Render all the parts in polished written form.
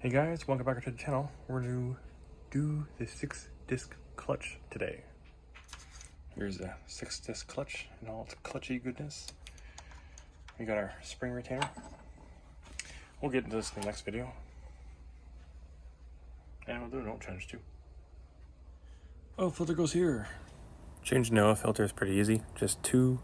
Hey guys, welcome back to the channel. We're going to do the 6-disc clutch today. Here's the 6-disc clutch and all its clutchy goodness. We got our spring retainer. We'll get into this in the next video. And we'll do an oil change too. Oh, filter goes here. Changing the oil filter is pretty easy. Just two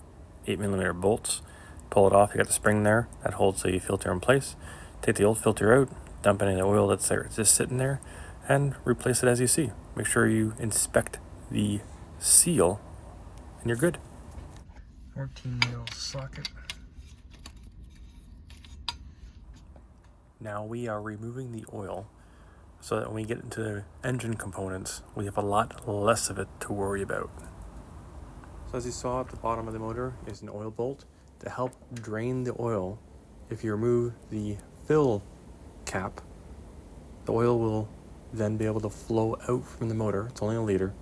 8mm bolts. Pull it off, you got the spring there that holds the filter in place. Take the old filter out, dump any of the oil that's there, just sitting there, and replace it as you see. Make sure you inspect the seal, and you're good. 14mm socket. Now we are removing the oil so that when we get into the engine components, we have a lot less of it to worry about. So as you saw at the bottom of the motor is an oil bolt to help drain the oil. If you remove the fill cap, the oil will then be able to flow out from the motor. It's only a liter,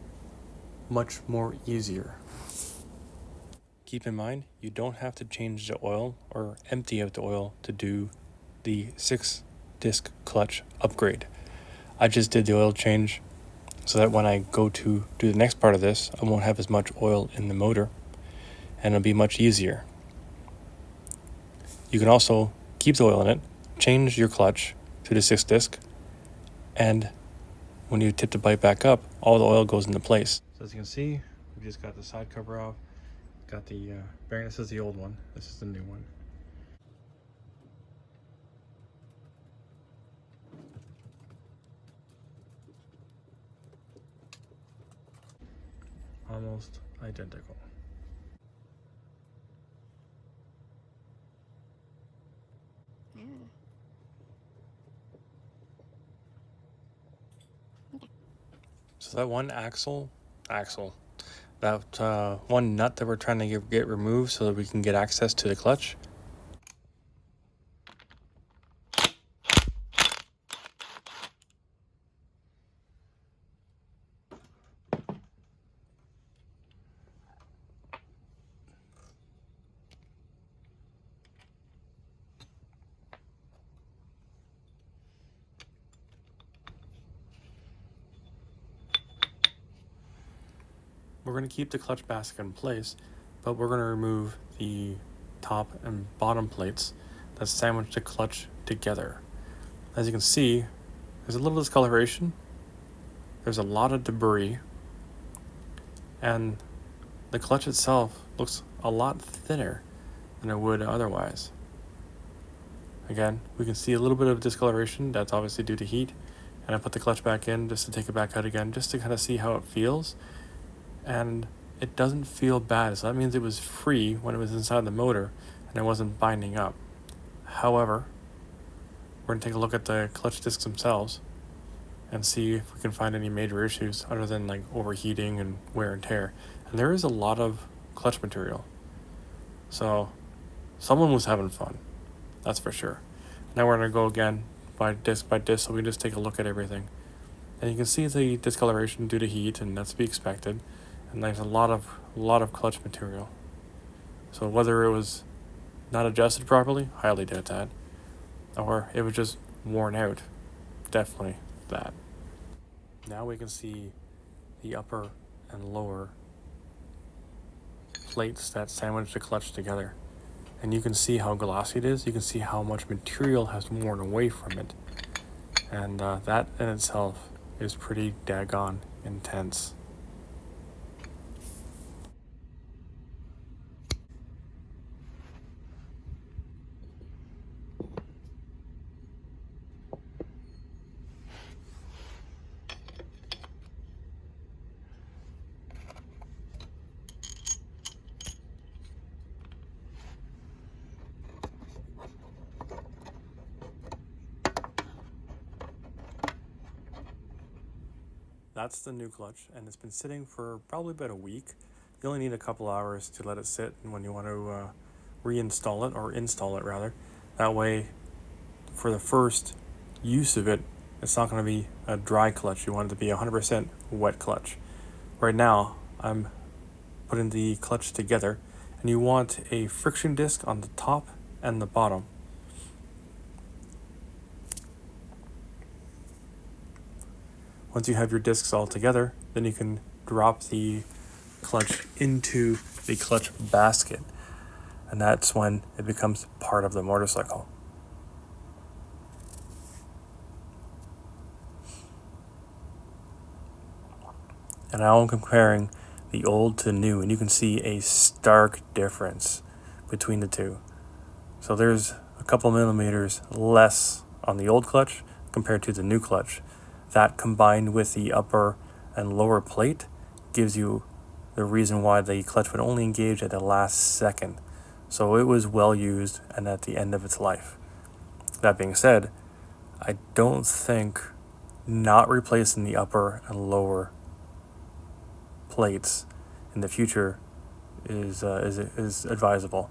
much more easier. Keep in mind, you don't have to change the oil or empty out the oil to do the 6-disc clutch upgrade. I just did the oil change so that when I go to do the next part of this, I won't have as much oil in the motor and it'll be much easier. You can also keep the oil in it, change your clutch to the 6-disc, and when you tip the bike back up, all the oil goes into place. So as you can see, we just got the side cover off, got the bearing. This is the old one, this is the new one. Almost identical. So that one that one nut that we're trying to get removed so that we can get access to the clutch. We're going to keep the clutch basket in place, but we're going to remove the top and bottom plates that sandwich the clutch together. As you can see, there's a little discoloration, there's a lot of debris, and the clutch itself looks a lot thinner than it would otherwise. Again, we can see a little bit of discoloration. That's obviously due to heat, and I put the clutch back in just to take it back out again, just to kind of see how it feels. And it doesn't feel bad, so that means it was free when it was inside the motor and it wasn't binding up. However, we're going to take a look at the clutch discs themselves and see if we can find any major issues other than like overheating and wear and tear. And there is a lot of clutch material, so someone was having fun, that's for sure. Now we're going to go again by disc, so we can just take a look at everything. And you can see the discoloration due to heat, and that's to be expected. And there's a lot of clutch material. So whether it was not adjusted properly, highly doubt that, or it was just worn out, definitely that. Now we can see the upper and lower plates that sandwich the clutch together. And you can see how glossy it is. You can see how much material has worn away from it. And that in itself is pretty daggone intense. That's the new clutch, and it's been sitting for probably about a week. You only need a couple hours to let it sit, and when you want to reinstall it, or install it rather, that way for the first use of it, it's not going to be a dry clutch. You want it to be 100% wet clutch. Right now, I'm putting the clutch together, and you want a friction disc on the top and the bottom. Once you have your discs all together, then you can drop the clutch into the clutch basket, and that's when it becomes part of the motorcycle. And now I'm comparing the old to new, and you can see a stark difference between the two. So there's a couple millimeters less on the old clutch compared to the new clutch. That combined with the upper and lower plate gives you the reason why the clutch would only engage at the last second. So it was well used and at the end of its life. That being said, I don't think not replacing the upper and lower plates in the future is advisable,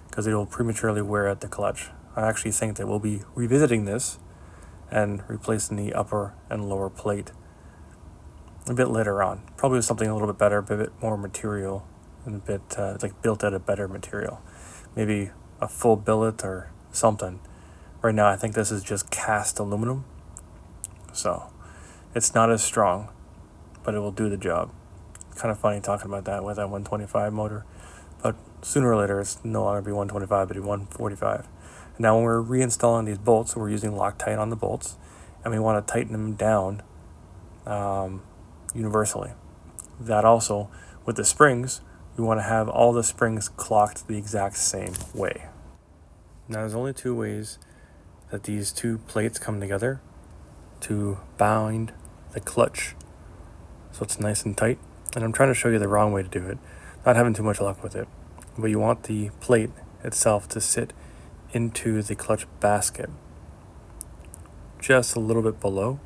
because it will prematurely wear out the clutch. I actually think that we'll be revisiting this and replacing the upper and lower plate a bit later on, probably with something a little bit better, a bit more material, and a bit like built out of better material, maybe a full billet or something. Right now I think this is just cast aluminum, so it's not as strong, but it will do the job. Kind of funny talking about that with that 125 motor, but sooner or later it's no longer be 125 but be 145. Now when we're reinstalling these bolts, we're using Loctite on the bolts, and we want to tighten them down universally. That also, with the springs, we want to have all the springs clocked the exact same way. Now there's only two ways that these two plates come together to bind the clutch so it's nice and tight, and I'm trying to show you the wrong way to do it, not having too much luck with it. But you want the plate itself to sit into the clutch basket just a little bit below,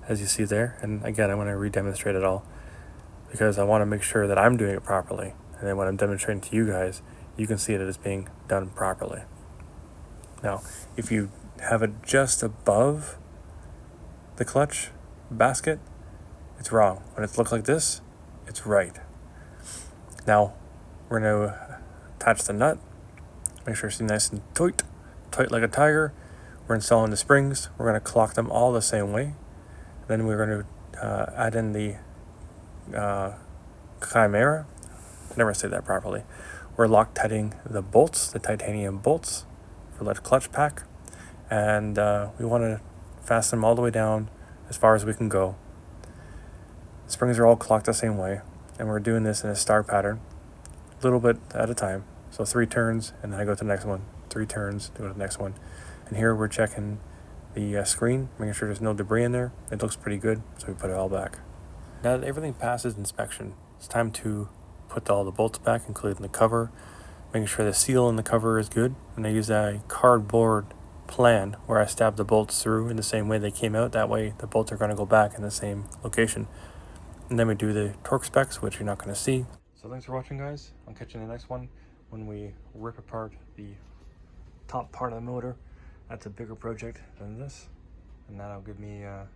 as you see there. And again, I'm going to re-demonstrate it all because I want to make sure that I'm doing it properly, and then when I'm demonstrating to you guys, you can see that it's being done properly. Now if you have it just above the clutch basket, it's wrong. When it looks like this, it's right. Now we're going to attach the nut, make sure it's nice and tight like a tiger. We're installing the springs. We're going to clock them all the same way. Then we're going to add in the Chimera. I never say that properly. We're Loctiting the bolts, the titanium bolts for the clutch pack, and we want to fasten them all the way down as far as we can go. The springs are all clocked the same way, and we're doing this in a star pattern, a little bit at a time. So 3 turns, and then I go to the next one. 3 turns, go to the next one. And here we're checking the screen, making sure there's no debris in there. It looks pretty good, so we put it all back. Now that everything passes inspection, it's time to put all the bolts back, including the cover, making sure the seal in the cover is good. And I use a cardboard plan where I stab the bolts through in the same way they came out. That way the bolts are going to go back in the same location. And then we do the torque specs, which you're not going to see. So thanks for watching, guys. I'll catch you in the next one when we rip apart the top part of the motor. That's a bigger project than this, and that'll give me a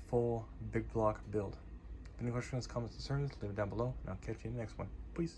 full big block build. If any questions, comments, concerns, leave it down below, and I'll catch you in the next one. Peace.